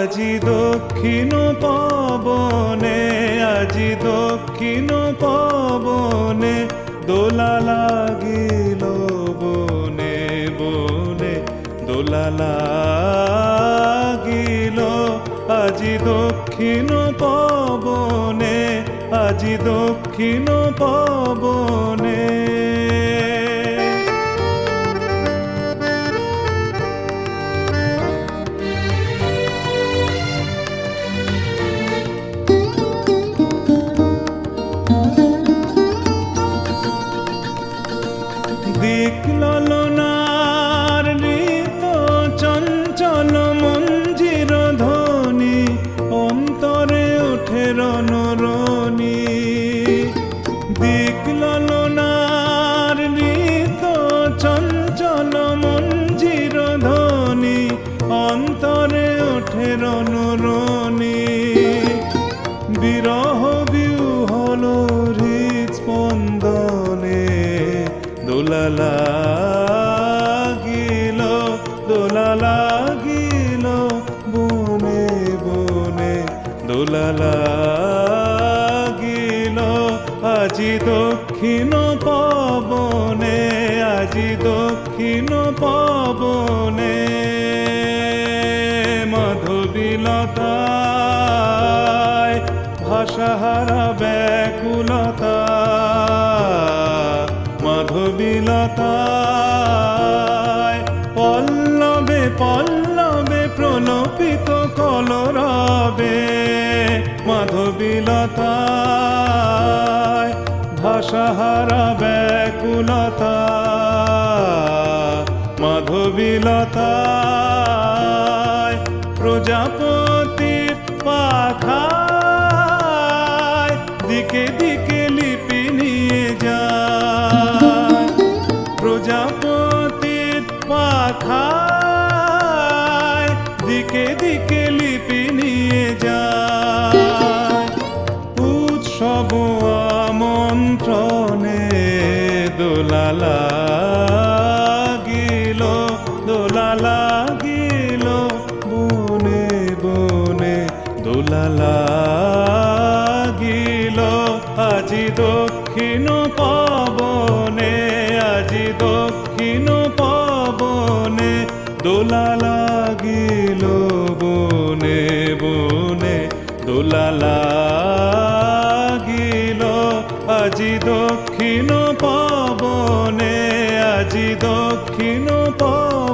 আজি দক্ষিণ পবনে, আজি দক্ষিণ পবনে দোলা লাগিল বনে বনে, দোলা লাগিল আজি দক্ষিণ পবনে, আজি দক্ষিণ পবনে। দিক ললনার নৃত চঞ্চল মঞ্জির ধ্বনি, অন্তরে ওঠে রণরণি। দিক ললনার নৃত চঞ্চল মঞ্জির ধ্বনি, অন্তরে ওঠে রণরণি। বিরহ বিহ্বল হৃৎস্পন্দনে দোলা লাগিল, দোলা লাগিল বনে বনে, দোলা লাগিল আজি দক্ষিণ পবনে, আজি দক্ষিণ পবনে। মাধবীলতায় ভাষাহারা ব্যাকুলতা, মাধবীলতায় পল্লবে পল্লবে প্রলোপিত কলরবে, মাধবীলতায় ভাষাহারা ব্যাকুলতা, মাধবীলতায় প্রজাপতি পাখায় দিকে দিকে লিপি নিয়ে যায়। প্রজাপতির পাখায় দিকে দিকে লিপি নিয়ে যায়। উৎসব আমন্ত্রণে দোলা লাগিল, দোলা লাগিল বনে বনে, দোলা লাগিল আজি দক্ষিণ পবনে, আজি দক্ষিণ পবনে দোলা লাগিল বনে বনে, দোলা লাগিল আজি দক্ষিণ পবনে, আজি দক্ষিণ পবনে।